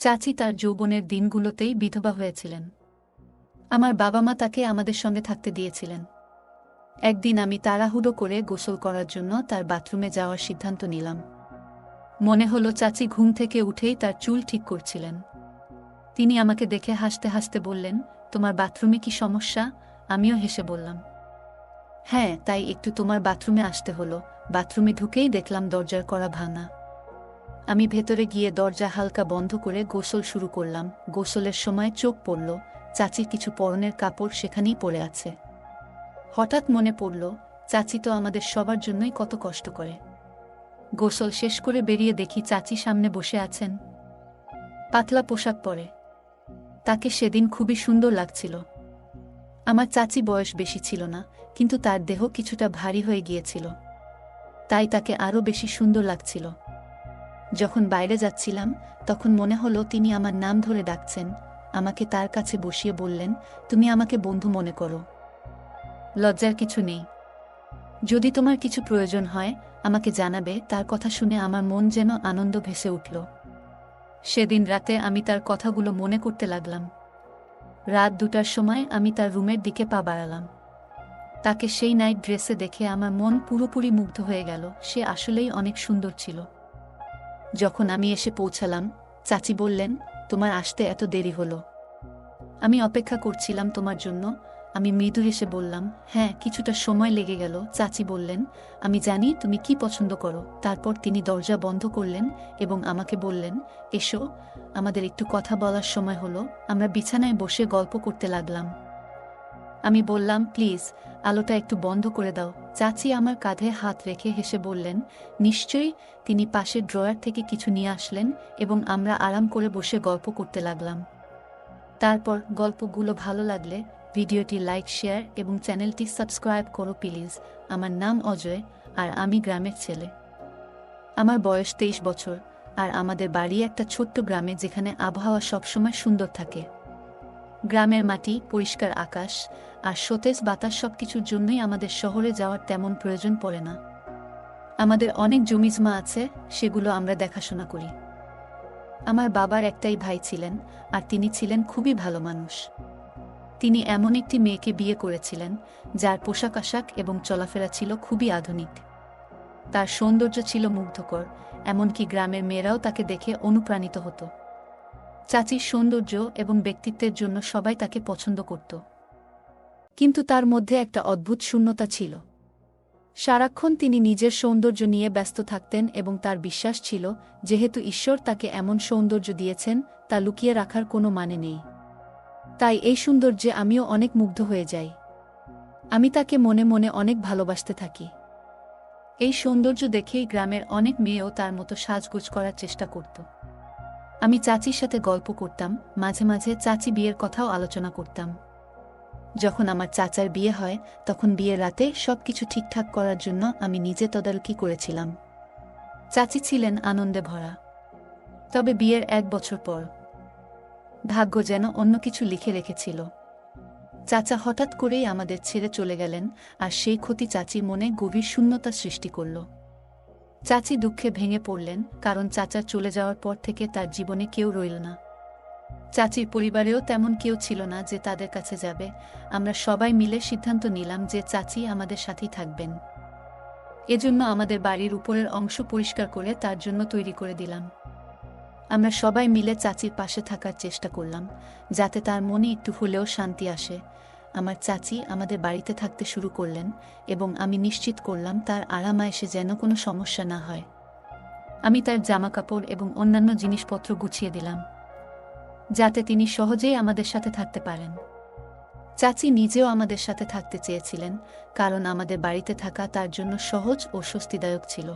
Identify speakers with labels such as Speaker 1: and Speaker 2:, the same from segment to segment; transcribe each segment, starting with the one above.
Speaker 1: চাচি তার যৌবনের দিনগুলোতেই বিধবা হয়েছিলেন। আমার বাবা মা তাকে আমাদের সঙ্গে থাকতে দিয়েছিলেন। একদিন আমি তাড়াহুড়ো করে গোসল করার জন্য তার বাথরুমে যাওয়ার সিদ্ধান্ত নিলাম। মনে হলো চাচি ঘুম থেকে উঠেই তার চুল ঠিক করছিলেন। তিনি আমাকে দেখে হাসতে হাসতে বললেন, তোমার বাথরুমে কি সমস্যা? আমিও হেসে বললাম, হ্যাঁ, তাই একটু তোমার বাথরুমে আসতে হলো। বাথরুমে ঢুকেই দেখলাম দরজার কড়া ভাঙা। আমি ভেতরে গিয়ে দরজা হালকা বন্ধ করে গোসল শুরু করলাম। গোসলের সময় চোখ পড়ল চাচির কিছু পরনের কাপড় সেখানেই পড়ে আছে। হঠাৎ মনে পড়ল, চাচি তো আমাদের সবার জন্যই কত কষ্ট করে। গোসল শেষ করে বেরিয়ে দেখি চাচি সামনে বসে আছেন, পাতলা পোশাক পরে। তাকে সেদিন খুবই সুন্দর লাগছিল। আমার চাচি বয়স বেশি ছিল না, কিন্তু তার দেহ কিছুটা ভারী হয়ে গিয়েছিল, তাই তাকে আরও বেশি সুন্দর লাগছিল। যখন বাইরে যাচ্ছিলাম তখন মনে হলো তিনি আমার নাম ধরে ডাকছেন। আমাকে তার কাছে বসিয়ে বললেন, তুমি আমাকে বন্ধু মনে করো, লজ্জার কিছু নেই। যদি তোমার কিছু প্রয়োজন হয় আমাকে জানাবে। তার কথা শুনে আমার মন যেন আনন্দ ভেসে উঠল। সেদিন রাতে আমি তার কথাগুলো মনে করতে লাগলাম। রাত 2টার সময় আমি তার রুমের দিকে পা বাড়ালাম। তাকে সেই নাইট ড্রেসে দেখে আমার মন পুরোপুরি মুগ্ধ হয়ে গেল। সে আসলেই অনেক সুন্দর ছিল। যখন আমি এসে পৌঁছালাম, চাচি বললেন, তোমার আসতে এত দেরি হলো? আমি অপেক্ষা করছিলাম তোমার জন্য। আমি মৃদু হেসে বললাম, হ্যাঁ, কিছুটা সময় লেগে গেল। চাচি বললেন, আমি জানি তুমি কি পছন্দ করো। তারপর তিনি দরজা বন্ধ করলেন এবং আমাকে বললেন, এসো, আমাদের একটু কথা বলার সময় হলো। আমরা বিছানায় বসে গল্প করতে লাগলাম। আমি বললাম, প্লিজ আলোটা একটু বন্ধ করে দাও। চাচি আমার কাঁধে হাত রেখে হেসে বললেন, নিশ্চয়ই। তিনি পাশের ড্রয়ার থেকে কিছু নিয়ে আসলেন এবং আমরা আরাম করে বসে গল্প করতে লাগলাম। তারপর গল্পগুলো ভালো লাগলে ভিডিওটি লাইক, শেয়ার এবং চ্যানেলটি সাবস্ক্রাইব করো প্লিজ। আমার নাম অজয়, আর আমি গ্রামের ছেলে। আমার বয়স 23 বছর, আর আমাদের বাড়ি একটা ছোট্ট গ্রামে, যেখানে আবহাওয়া সবসময় সুন্দর থাকে। গ্রামের মাটি, পরিষ্কার আকাশ আর সতেজ বাতাস সবকিছুর জন্যই আমাদের শহরে যাওয়ার তেমন প্রয়োজন পড়ে না। আমাদের অনেক জমিজমা আছে, সেগুলো আমরা দেখাশোনা করি। আমার বাবার একটাই ভাই ছিলেন, আর তিনি ছিলেন খুবই ভালো মানুষ। তিনি এমন একটি মেয়েকে বিয়ে করেছিলেন যার পোশাক আশাক এবং চলাফেরা ছিল খুবই আধুনিক। তার সৌন্দর্য ছিল মুগ্ধকর, এমনকি গ্রামের মেয়েরাও তাকে দেখে অনুপ্রাণিত হতো। চাচির সৌন্দর্য এবং ব্যক্তিত্বের জন্য সবাই তাকে পছন্দ করত। কিন্তু তার মধ্যে একটা অদ্ভুত শূন্যতা ছিল। সারাক্ষণ তিনি নিজের সৌন্দর্য নিয়ে ব্যস্ত থাকতেন এবং তার বিশ্বাস ছিল, যেহেতু ঈশ্বর তাকে এমন সৌন্দর্য দিয়েছেন, তা লুকিয়ে রাখার কোনো মানে নেই। তাই এই সৌন্দর্যে আমিও অনেক মুগ্ধ হয়ে যাই। আমি তাকে মনে মনে অনেক ভালোবাসতে থাকি। এই সৌন্দর্য দেখেই গ্রামের অনেক মেয়েও তার মতো সাজগোজ করার চেষ্টা করত। আমি চাচির সাথে গল্প করতাম, মাঝে মাঝে চাচি বিয়ের কথাও আলোচনা করতাম। যখন আমার চাচার বিয়ে হয় তখন বিয়ের রাতে সবকিছু ঠিকঠাক করার জন্য আমি নিজে তদারকি করেছিলাম। চাচি ছিলেন আনন্দে ভরা। তবে বিয়ের 1 বছর পর ভাগ্য যেন অন্য কিছু লিখে রেখেছিল। চাচা হঠাৎ করেই আমাদের ছেড়ে চলে গেলেন, আর সেই ক্ষতি চাচির মনে গভীর শূন্যতা সৃষ্টি করল। চাচি দুঃখে ভেঙে পড়লেন, কারণ চাচার চলে যাওয়ার পর থেকে তার জীবনে কেউ রইল না। চাচির পরিবারেও তেমন কেউ ছিল না যে তাদের কাছে যাবে। আমরা সবাই মিলে সিদ্ধান্ত নিলাম যে চাচি আমাদের সাথেই থাকবেন। এজন্য আমাদের বাড়ির উপরের অংশ পরিষ্কার করে তার জন্য তৈরি করে দিলাম। আমরা সবাই মিলে চাচির পাশে থাকার চেষ্টা করলাম, যাতে তার মনে একটু হলেও শান্তি আসে। আমার চাচি আমাদের বাড়িতে থাকতে শুরু করলেন এবং আমি নিশ্চিত করলাম তার আরাম-আয়েশে যেন কোনো সমস্যা না হয়। আমি তার জামাকাপড় এবং অন্যান্য জিনিসপত্র গুছিয়ে দিলাম, যাতে তিনি সহজেই আমাদের সাথে থাকতে পারেন। চাচি নিজেও আমাদের সাথে থাকতে চেয়েছিলেন, কারণ আমাদের বাড়িতে থাকা তার জন্য সহজ ও স্বস্তিদায়ক ছিল।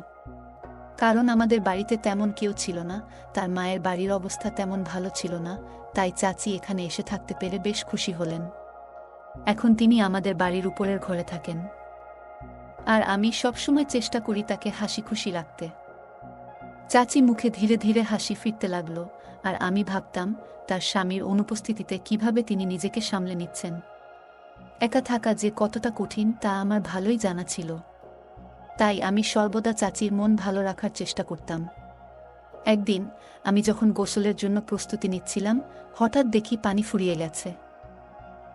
Speaker 1: কারণ আমাদের বাড়িতে তেমন কেউ ছিল না, তার মায়ের বাড়ির অবস্থা তেমন ভালো ছিল না, তাই চাচি এখানে এসে থাকতে পেরে বেশ খুশি হলেন। এখন তিনি আমাদের বাড়ির উপরের ঘরে থাকেন, আর আমি সবসময় চেষ্টা করি তাকে হাসি খুশি রাখতে। চাচি মুখে ধীরে ধীরে হাসি ফিরতে লাগল, আর আমি ভাবতাম তার স্বামীর অনুপস্থিতিতে কিভাবে তিনি নিজেকে সামলে নিচ্ছেন। একা থাকা যে কতটা কঠিন তা আমার ভালোই জানা ছিল। তাই আমি সর্বদা চাচির মন ভালো রাখার চেষ্টা করতাম। একদিন আমি যখন গোসলের জন্য প্রস্তুতি নিচ্ছিলাম, হঠাৎ দেখি পানি ফুরিয়ে গেছে।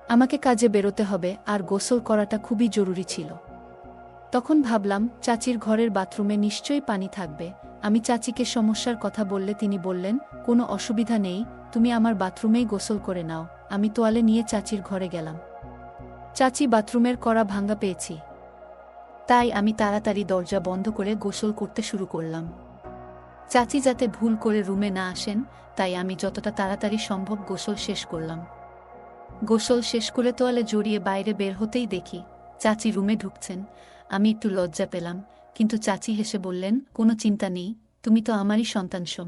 Speaker 1: আমাকে কাজে বেরোতে হবে আর গোসল করাটা খুবই জরুরি ছিল। তখন ভাবলাম, চাচির ঘরের বাথরুমে নিশ্চয়ই পানি থাকবে। আমি চাচিকে সমস্যার কথা বললে তিনি বললেন, কোনো অসুবিধা নেই, তুমি আমার বাথরুমেই গোসল করে নাও। আমি তোয়ালে নিয়ে চাচির ঘরে গেলাম। চাচি বাথরুমের কড়া ভাঙা পেয়েছি, তাই আমি তাড়াতাড়ি দরজা বন্ধ করে গোসল করতে শুরু করলাম। চাচি যাতে ভুল করে রুমে না আসেন, তাই আমি যতটা তাড়াতাড়ি সম্ভব গোসল শেষ করলাম। গোসল শেষ করে তোয়ালে জড়িয়ে বাইরে বের হতেই দেখি চাচি রুমে ঢুকছেন। আমি একটু লজ্জা পেলাম, কিন্তু চাচি হেসে বললেন, কোনো চিন্তা নেই, তুমি তো আমারই সন্তানসম।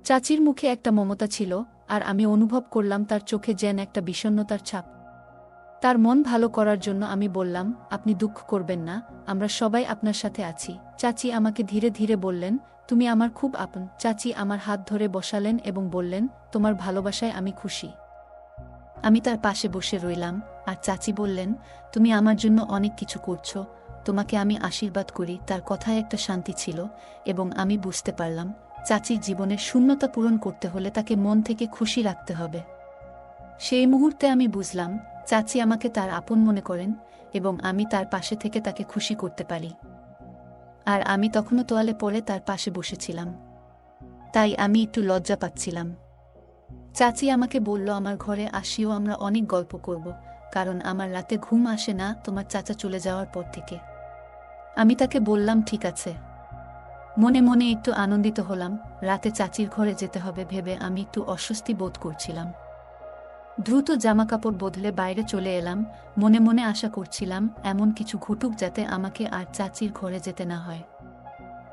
Speaker 1: চাচির মুখে একটা মমতা ছিল, আর আমি অনুভব করলাম তার চোখে যেন একটা বিষণ্ণতার ছাপ। তার মন ভালো করার জন্য আমি বললাম, আপনি দুঃখ করবেন না, আমরা সবাই আপনার সাথে আছি। চাচি আমাকে ধীরে ধীরে বললেন, তুমি আমার খুব আপন। চাচি আমার হাত ধরে বসালেন এবং বললেন, তোমার ভালোবাসায় আমি খুশি। আমি তার পাশে বসে রইলাম, আর চাচি বললেন, তুমি আমার জন্য অনেক কিছু করছো, তোমাকে আমি আশীর্বাদ করি। তার কথায় একটা শান্তি ছিল, এবং আমি বুঝতে পারলাম চাচির জীবনের শূন্যতা পূরণ করতে হলে তাকে মন থেকে খুশি রাখতে হবে। সেই মুহূর্তে আমি বুঝলাম চাচি আমাকে তার আপন মনে করেন, এবং আমি তার পাশে থেকে তাকে খুশি করতে পারি। আর আমি তখনও তোয়ালে পরে তার পাশে বসেছিলাম, তাই আমি একটু লজ্জা পাচ্ছিলাম। চাচি আমাকে বলল, আমার ঘরে আসিও, আমরা অনেক গল্প করব, কারণ আমার রাতে ঘুম আসে না তোমার চাচা চলে যাওয়ার পর থেকে। আমি তাকে বললাম, ঠিক আছে। মনে মনে একটু আনন্দিত হলাম। রাতে চাচির ঘরে যেতে হবে ভেবে আমি একটু অস্বস্তি বোধ করছিলাম। দ্রুত জামাকাপড় বদলে বাইরে চলে এলাম। মনে মনে আশা করছিলাম এমন কিছু ঘটুক যাতে আমাকে আর চাচির ঘরে যেতে না হয়,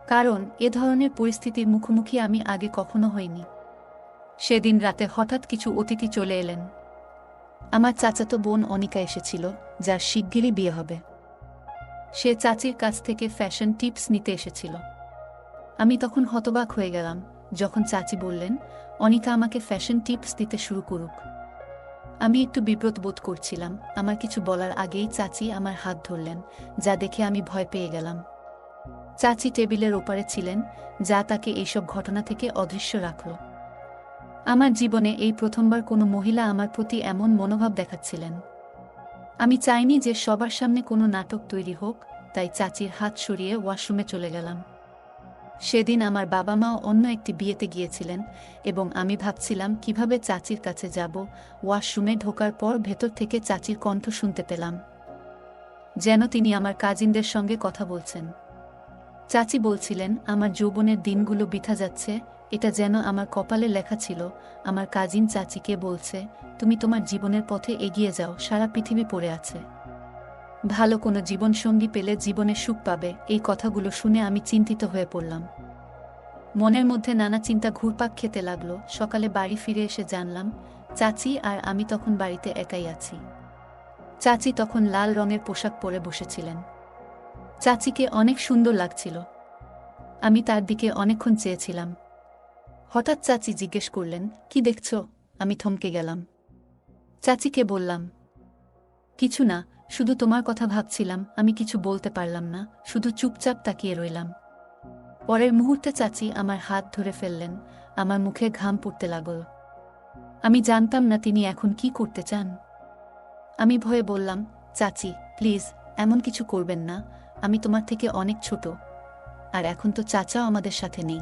Speaker 1: কারণ এ ধরনের পরিস্থিতির মুখোমুখি আমি আগে কখনো হইনি। সেদিন রাতে হঠাৎ কিছু অতিথি চলে এলেন। আমার চাচাতো বোন অনিকা এসেছিল, যার শিগগিরই বিয়ে হবে। সে চাচির কাছ থেকে ফ্যাশন টিপস নিতে এসেছিল। আমি তখন হতবাক হয়ে গেলাম যখন চাচি বললেন, অনিকা আমাকে ফ্যাশন টিপস দিতে শুরু করুক। আমি একটু বিব্রত বোধ করছিলাম। আমার কিছু বলার আগেই চাচি আমার হাত ধরলেন, যা দেখে আমি ভয় পেয়ে গেলাম। চাচি টেবিলের ওপারে ছিলেন, যা তাকে এইসব ঘটনা থেকে অদৃশ্য রাখল। আমার জীবনে এই প্রথমবার কোনো মহিলা আমার প্রতি এমন মনোভাব দেখাচ্ছিলেন। আমি চাইনি যে সবার সামনে কোনো নাটক তৈরি হোক, তাই চাচির হাত সরিয়ে ওয়াশরুমে চলে গেলাম। সেদিন আমার বাবা মাও অন্য একটি বিয়েতে গিয়েছিলেন, এবং আমি ভাবছিলাম কিভাবে চাচির কাছে যাব। ওয়াশরুমে ঢোকার পর ভেতর থেকে চাচির কণ্ঠ শুনতে পেলাম, যেন তিনি আমার কাজিনদের সঙ্গে কথা বলছেন। চাচি বলছিলেন, আমার যৌবনের দিনগুলো বৃথা যাচ্ছে, এটা যেন আমার কপালে লেখা ছিল। আমার কাজিন চাচিকে বলছে, তুমি তোমার জীবনের পথে এগিয়ে যাও, সারা পৃথিবী পড়ে আছে, ভালো কোনো জীবনসঙ্গী পেলে জীবনে সুখ পাবে। এই কথাগুলো শুনে আমি চিন্তিত হয়ে পড়লাম। মনের মধ্যে নানা চিন্তা ঘুরপাক খেতে লাগলো। সকালে বাড়ি ফিরে এসে জানলাম চাচি আর আমি তখন বাড়িতে একাই আছি। চাচি তখন লাল রঙের পোশাক পরে বসেছিলেন। চাচিকে অনেক সুন্দর লাগছিল। আমি তার দিকে অনেকক্ষণ চেয়েছিলাম। হঠাৎ চাচি জিজ্ঞেস করলেন, কি দেখছ? আমি থমকে গেলাম। চাচিকে বললাম, কিছু না, শুধু তোমার কথা ভাবছিলাম। আমি কিছু বলতে পারলাম না, শুধু চুপচাপ তাকিয়ে রইলাম। পরের মুহূর্তে চাচি আমার হাত ধরে ফেললেন। আমার মুখে ঘাম পড়তে লাগল। আমি জানতাম না তিনি এখন কি করতে চান। আমি ভয়ে বললাম, চাচি প্লিজ এমন কিছু করবেন না, আমি তোমার থেকে অনেক ছোট, আর এখন তো চাচাও আমাদের সাথে নেই।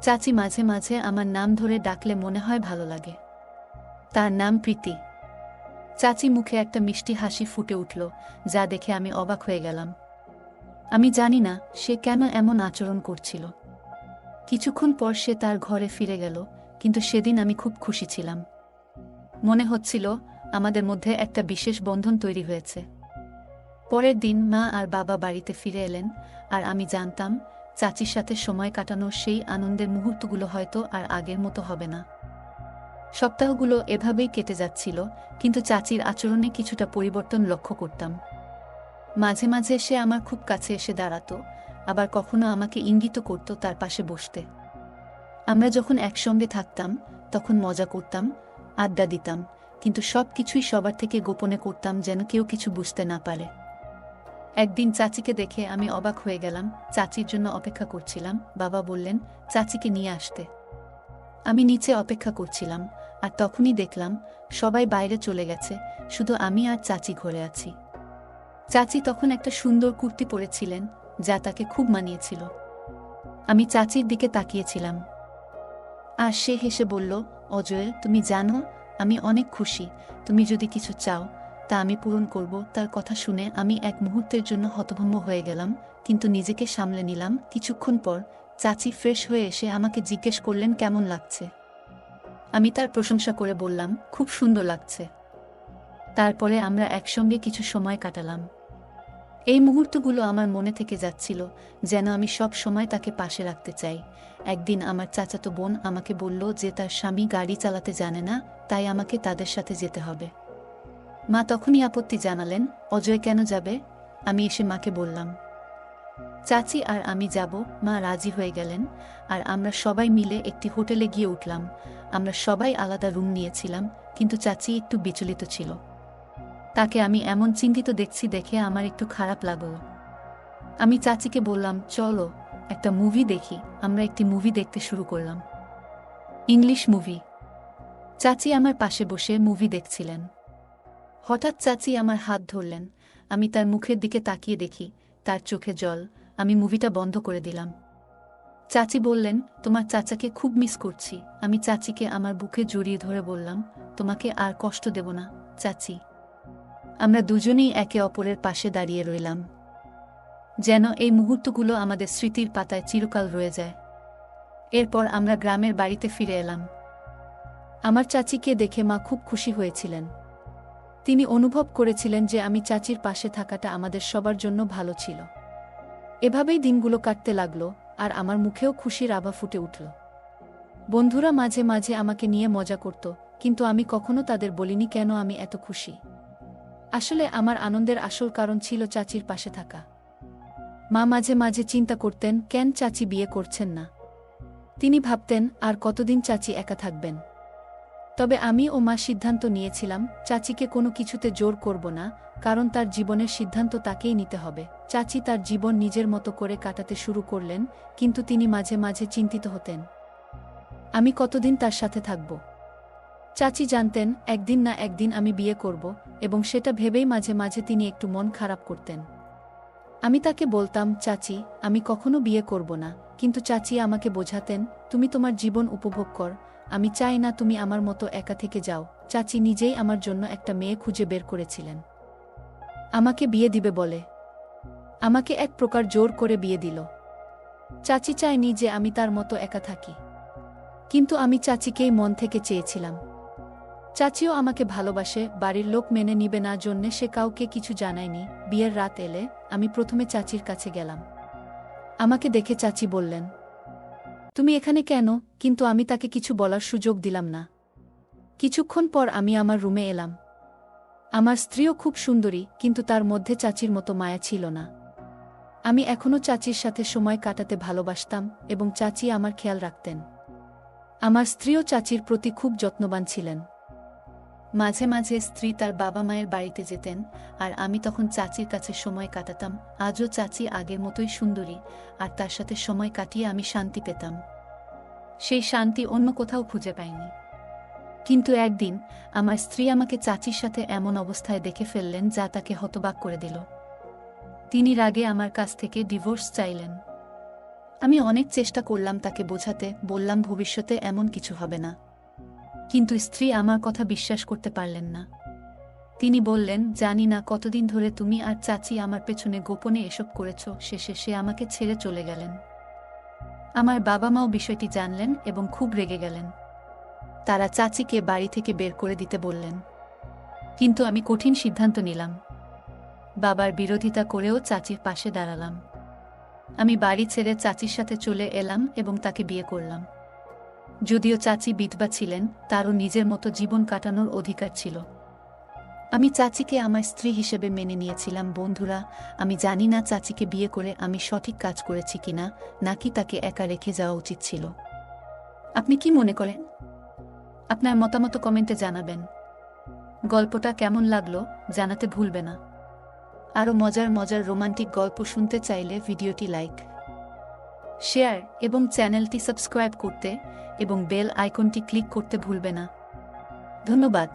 Speaker 1: চাচি মাঝে মাঝে আমার নাম ধরে ডাকলে মনে হয় ভালো লাগে। তার নাম প্রীতি। চাচি মুখে একটা মিষ্টি হাসি ফুটে উঠল, যা দেখে আমি অবাক হয়ে গেলাম। আমি জানি না সে কেন এমন আচরণ করছিল। কিছুক্ষণ পর সে তার ঘরে ফিরে গেল, কিন্তু সেদিন আমি খুব খুশি ছিলাম। মনে হচ্ছিল আমাদের মধ্যে একটা বিশেষ বন্ধন তৈরি হয়েছে। পরের দিন মা আর বাবা বাড়িতে ফিরে এলেন, আর আমি জানতাম চাচির সাথে সময় কাটানোর সেই আনন্দের মুহূর্তগুলো হয়তো আর আগের মতো হবে না। সপ্তাহগুলো এভাবেই কেটে যাচ্ছিল, কিন্তু চাচির আচরণে কিছুটা পরিবর্তন লক্ষ্য করতাম। মাঝে মাঝে সে আমার খুব কাছে এসে দাঁড়াতো, আবার কখনো আমাকে ইঙ্গিত করত তার পাশে বসতে। আমরা যখন একসঙ্গে থাকতাম তখন মজা করতাম, আড্ডা দিতাম, কিন্তু সব কিছুই সবার থেকে গোপনে করতাম, যেন কেউ কিছু বুঝতে না পারে। একদিন চাচিকে দেখে আমি অবাক হয়ে গেলাম। চাচির জন্য অপেক্ষা করছিলাম। বাবা বললেন চাচিকে নিয়ে আসতে। আমি নিচে অপেক্ষা করছিলাম, আর তখনই দেখলাম সবাই বাইরে চলে গেছে, শুধু আমি আর চাচি ঘরে আছি। চাচি তখন একটা সুন্দর কুর্তি পরেছিলেন, যা তাকে খুব মানিয়েছিল। আমি চাচির দিকে তাকিয়েছিলাম, আর সে হেসে বলল, অজয়, তুমি জানো আমি অনেক খুশি। তুমি যদি কিছু চাও তা আমি পূরণ করব। তার কথা শুনে আমি এক মুহূর্তের জন্য হতভম্ব হয়ে গেলাম, কিন্তু নিজেকে সামলে নিলাম। কিছুক্ষণ পর চাচি ফ্রেশ হয়ে এসে আমাকে জিজ্ঞেস করলেন কেমন লাগছে। আমি তার প্রশংসা করে বললাম, খুব সুন্দর লাগছে। তারপরে আমরা একসঙ্গে কিছু সময় কাটালাম। এই মুহূর্তগুলো আমার মনে থেকে যাচ্ছিল, যেন আমি সব সময় তাকে পাশে রাখতে চাই। একদিন আমার চাচাতো বোন আমাকে বলল যে তার স্বামী গাড়ি চালাতে জানে না, তাই আমাকে তাদের সাথে যেতে হবে। মা তখনই আপত্তি জানালেন, অজয় কেন যাবে? আমি এসে মাকে বললাম, চাচি আর আমি যাব। মা রাজি হয়ে গেলেন, আর আমরা সবাই মিলে একটি হোটেলে গিয়ে উঠলাম। আমরা সবাই আলাদা রুম নিয়েছিলাম, কিন্তু চাচি একটু বিচলিত ছিল। তাকে আমি এমন চিন্তিত দেখছি দেখে আমার একটু খারাপ লাগলো। আমি চাচিকে বললাম, চলো একটা মুভি দেখি। আমরা একটি মুভি দেখতে শুরু করলাম, ইংলিশ মুভি। চাচি আমার পাশে বসে মুভি দেখছিলেন। হঠাৎ চাচি আমার হাত ধরলেন। আমি তার মুখের দিকে তাকিয়ে দেখি তার চোখে জল। আমি মুভিটা বন্ধ করে দিলাম। চাচি বললেন, তোমার চাচাকে খুব মিস করছি। আমি চাচিকে আমার বুকে জড়িয়ে ধরে বললাম, তোমাকে আর কষ্ট দেব না চাচি। আমরা দুজনেই একে অপরের পাশে দাঁড়িয়ে রইলাম, যেন এই মুহূর্তগুলো আমাদের স্মৃতির পাতায় চিরকাল রয়ে যায়। এরপর আমরা গ্রামের বাড়িতে ফিরে এলাম। আমার চাচিকে দেখে মা খুব খুশি হয়েছিলেন। তিনি অনুভব করেছিলেন যে আমি চাচির পাশে থাকাটা আমাদের সবার জন্য ভালো ছিল। এভাবেই দিনগুলো কাটতে লাগলো, আর আমার মুখেও খুশির আভা ফুটে উঠল। বন্ধুরা মাঝে মাঝে আমাকে নিয়ে মজা করত, কিন্তু আমি কখনো তাদের বলিনি কেন আমি এত খুশি। আসলে আমার আনন্দের আসল কারণ ছিল চাচির পাশে থাকা। মা মাঝে মাঝে চিন্তা করতেন কেন চাচি বিয়ে করছেন না। তিনি ভাবতেন আর কতদিন চাচি একা থাকবেন। তবে আমি ও মা সিদ্ধান্ত নিয়েছিলাম চাচিকে কোনো কিছুতে জোর করব না, কারণ তার জীবনের সিদ্ধান্ত তাকেই নিতে হবে। চাচি তার জীবন নিজের মতো করে কাটাতে শুরু করলেন, কিন্তু তিনি মাঝে মাঝে চিন্তিত হতেন আমি কতদিন তার সাথে থাকব। চাচি জানতেন একদিন না একদিন আমি বিয়ে করব, এবং সেটা ভেবেই মাঝে মাঝে তিনি একটু মন খারাপ করতেন। আমি তাকে বলতাম, চাচি আমি কখনো বিয়ে করব না, কিন্তু চাচি আমাকে বোঝাতেন, তুমি তোমার জীবন উপভোগ কর, আমি চাই না তুমি আমার মতো একা থেকে যাও। চাচি নিজেই আমার জন্য একটা মেয়ে খুঁজে বের করেছিলেন, আমাকে বিয়ে দিবে বলে। আমাকে এক প্রকার জোর করে বিয়ে দিল। চাচি চায়নি যে আমি তার মতো একা থাকি, কিন্তু আমি চাচিকেই মন থেকে চেয়েছিলাম। চাচিও আমাকে ভালোবাসে, বাড়ির লোক মেনে নিবে না জন্যে সে কাউকে কিছু জানায়নি। বিয়ের রাত এলে আমি প্রথমে চাচির কাছে গেলাম। আমাকে দেখে চাচি বললেন, তুমি এখানে কেন? কিন্তু আমি তাকে কিছু বলার সুযোগ দিলাম না। কিছুক্ষণ পর আমি আমার রুমে এলাম। আমার স্ত্রীও খুব সুন্দরী, কিন্তু তার মধ্যে চাচির মতো মায়া ছিল না। আমি এখনও চাচির সাথে সময় কাটাতে ভালোবাসতাম, এবং চাচি আমার খেয়াল রাখতেন। আমার স্ত্রীও চাচির প্রতি খুব যত্নবান ছিলেন। মাঝে মাঝে স্ত্রী তার বাবা মায়ের বাড়িতে যেতেন, আর আমি তখন চাচির কাছে সময় কাটাতাম। আজও চাচি আগের মতোই সুন্দরী, আর তার সাথে সময় কাটিয়ে আমি শান্তি পেতাম। সেই শান্তি অন্য কোথাও খুঁজে পাইনি। কিন্তু একদিন আমার স্ত্রী আমাকে চাচির সাথে এমন অবস্থায় দেখে ফেললেন যা তাকে হতবাক করে দিল। তিনি রাগে আমার কাছ থেকে ডিভোর্স চাইলেন। আমি অনেক চেষ্টা করলাম তাকে বোঝাতে, বললাম ভবিষ্যতে এমন কিছু হবে না, কিন্তু স্ত্রী আমার কথা বিশ্বাস করতে পারলেন না। তিনি বললেন, জানি না কতদিন ধরে তুমি আর চাচি আমার পেছনে গোপনে এসব করেছ। শেষে সে আমাকে ছেড়ে চলে গেলেন। আমার বাবা মাও বিষয়টি জানলেন এবং খুব রেগে গেলেন। তারা চাচিকে বাড়ি থেকে বের করে দিতে বললেন, কিন্তু আমি কঠিন সিদ্ধান্ত নিলাম। বাবার বিরোধিতা করেও চাচির পাশে দাঁড়ালাম। আমি বাড়ি ছেড়ে চাচির সাথে চলে এলাম এবং তাকে বিয়ে করলাম। যদিও চাচি বিধবা ছিলেন, তারও নিজের মতো জীবন কাটানোর অধিকার ছিল। আমি চাচিকে আমার স্ত্রী হিসেবে মেনে নিয়েছিলাম। বন্ধুরা, আমি জানি না চাচিকে বিয়ে করে আমি সঠিক কাজ করেছি কিনা, নাকি তাকে একা রেখে যাওয়া উচিত ছিল। আপনি কি মনে করেন? আপনার মতামত কমেন্টে জানাবেন। গল্পটা কেমন লাগলো জানাতে ভুলবে না। আরও মজার মজার রোমান্টিক গল্প শুনতে চাইলে ভিডিওটি লাইক, শেয়ার এবং চ্যানেলটি সাবস্ক্রাইব করতে এবং বেল আইকনটি ক্লিক করতে ভুলবে না। ধন্যবাদ।